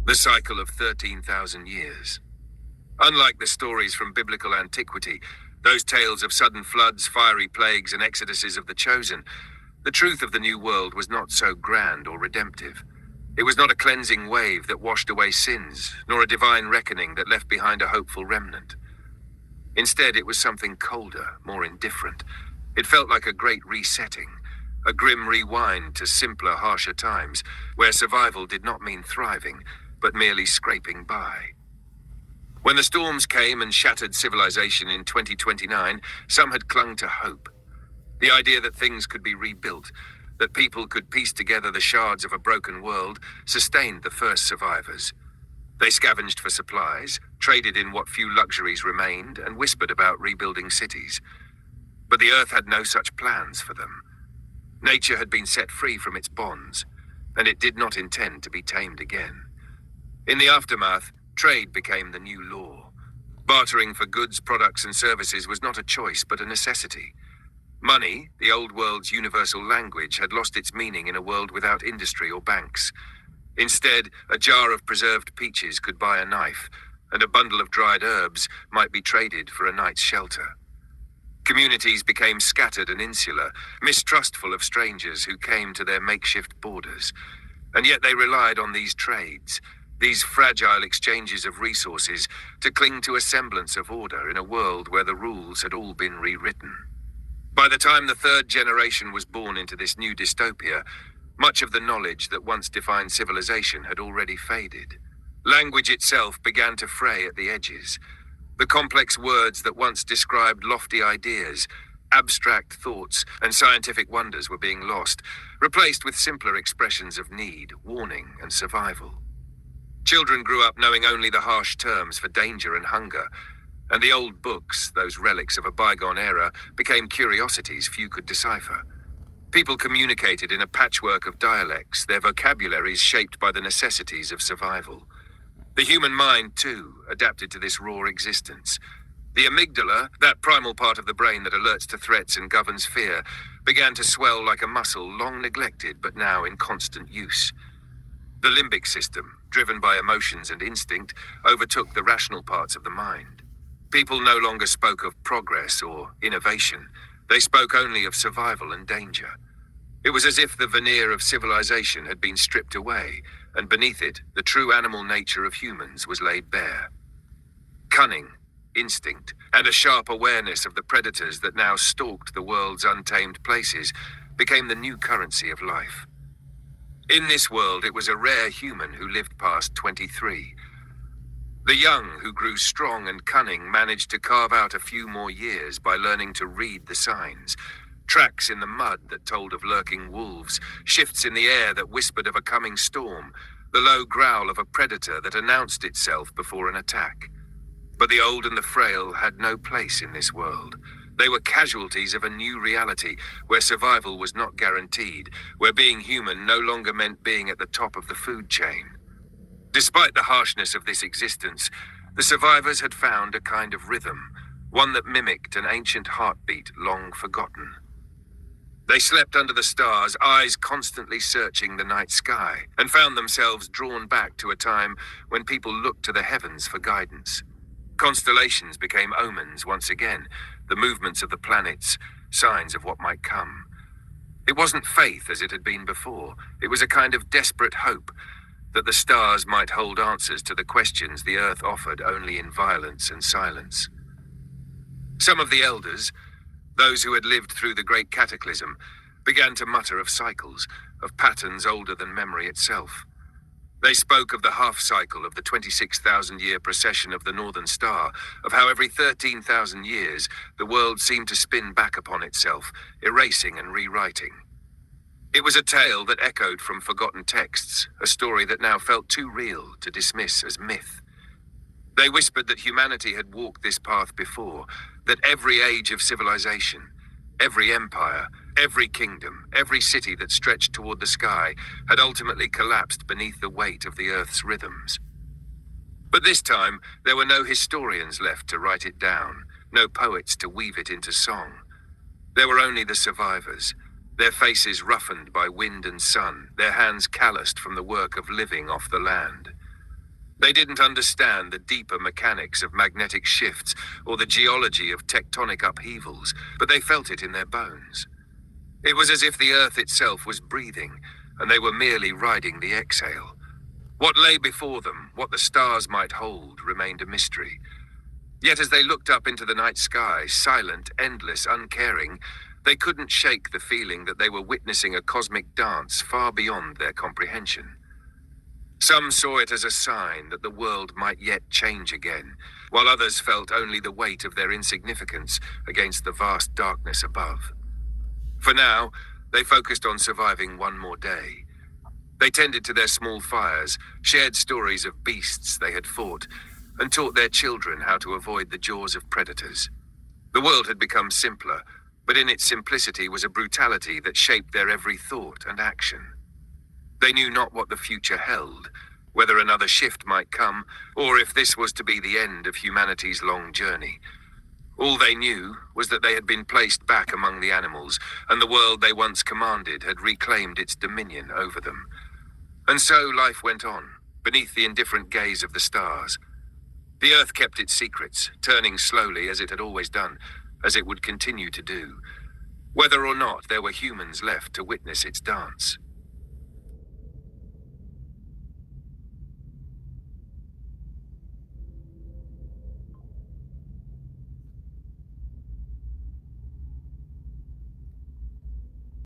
The cycle of 13,000 years. Unlike the stories from biblical antiquity, those tales of sudden floods, fiery plagues, and exoduses of the chosen, the truth of the new world was not so grand or redemptive. It was not a cleansing wave that washed away sins, nor a divine reckoning that left behind a hopeful remnant. Instead, it was something colder, more indifferent. It felt like a great resetting, a grim rewind to simpler, harsher times, where survival did not mean thriving, but merely scraping by. When the storms came and shattered civilization in 2029, some had clung to hope. The idea that things could be rebuilt, that people could piece together the shards of a broken world, sustained the first survivors. They scavenged for supplies, traded in what few luxuries remained, and whispered about rebuilding cities. But the Earth had no such plans for them. Nature had been set free from its bonds, and it did not intend to be tamed again. In the aftermath, trade became the new law. Bartering for goods, products, and services was not a choice, but a necessity. Money, the old world's universal language, had lost its meaning in a world without industry or banks. Instead, a jar of preserved peaches could buy a knife, and a bundle of dried herbs might be traded for a night's shelter. Communities became scattered and insular, mistrustful of strangers who came to their makeshift borders. And yet they relied on these trades, these fragile exchanges of resources, to cling to a semblance of order in a world where the rules had all been rewritten. By the time the third generation was born into this new dystopia, much of the knowledge that once defined civilization had already faded. Language itself began to fray at the edges. The complex words that once described lofty ideas, abstract thoughts, and scientific wonders were being lost, replaced with simpler expressions of need, warning, and survival. Children grew up knowing only the harsh terms for danger and hunger, and the old books, those relics of a bygone era, became curiosities few could decipher. People communicated in a patchwork of dialects, their vocabularies shaped by the necessities of survival. The human mind, too, adapted to this raw existence. The amygdala, that primal part of the brain that alerts to threats and governs fear, began to swell like a muscle long neglected but now in constant use. The limbic system, driven by emotions and instinct, overtook the rational parts of the mind. People no longer spoke of progress or innovation. They spoke only of survival and danger. It was as if the veneer of civilization had been stripped away, and beneath it, the true animal nature of humans was laid bare. Cunning, instinct, and a sharp awareness of the predators that now stalked the world's untamed places became the new currency of life. In this world, it was a rare human who lived past 23. The young who grew strong and cunning managed to carve out a few more years by learning to read the signs. Tracks in the mud that told of lurking wolves, shifts in the air that whispered of a coming storm, the low growl of a predator that announced itself before an attack. But the old and the frail had no place in this world. They were casualties of a new reality, where survival was not guaranteed, where being human no longer meant being at the top of the food chain. Despite the harshness of this existence, the survivors had found a kind of rhythm, one that mimicked an ancient heartbeat long forgotten. They slept under the stars, eyes constantly searching the night sky, and found themselves drawn back to a time when people looked to the heavens for guidance. Constellations became omens once again, the movements of the planets, signs of what might come. It wasn't faith as it had been before. It was a kind of desperate hope that the stars might hold answers to the questions the earth offered only in violence and silence. Some of the elders, those who had lived through the great cataclysm, began to mutter of cycles, of patterns older than memory itself. They spoke of the half-cycle of the 26,000-year precession of the Northern Star, of how every 13,000 years the world seemed to spin back upon itself, erasing and rewriting. It was a tale that echoed from forgotten texts, a story that now felt too real to dismiss as myth. They whispered that humanity had walked this path before, that every age of civilization, every empire, every kingdom, every city that stretched toward the sky had ultimately collapsed beneath the weight of the Earth's rhythms. But this time, there were no historians left to write it down, no poets to weave it into song. There were only the survivors, their faces roughened by wind and sun, their hands calloused from the work of living off the land. They didn't understand the deeper mechanics of magnetic shifts or the geology of tectonic upheavals, but they felt it in their bones. It was as if the Earth itself was breathing, and they were merely riding the exhale. What lay before them, what the stars might hold, remained a mystery. Yet as they looked up into the night sky, silent, endless, uncaring, they couldn't shake the feeling that they were witnessing a cosmic dance far beyond their comprehension. Some saw it as a sign that the world might yet change again, while others felt only the weight of their insignificance against the vast darkness above. For now, they focused on surviving one more day. They tended to their small fires, shared stories of beasts they had fought, and taught their children how to avoid the jaws of predators. The world had become simpler, but in its simplicity was a brutality that shaped their every thought and action. They knew not what the future held, whether another shift might come, or if this was to be the end of humanity's long journey. All they knew was that they had been placed back among the animals, and the world they once commanded had reclaimed its dominion over them. And so life went on, beneath the indifferent gaze of the stars. The Earth kept its secrets, turning slowly as it had always done, as it would continue to do, whether or not there were humans left to witness its dance.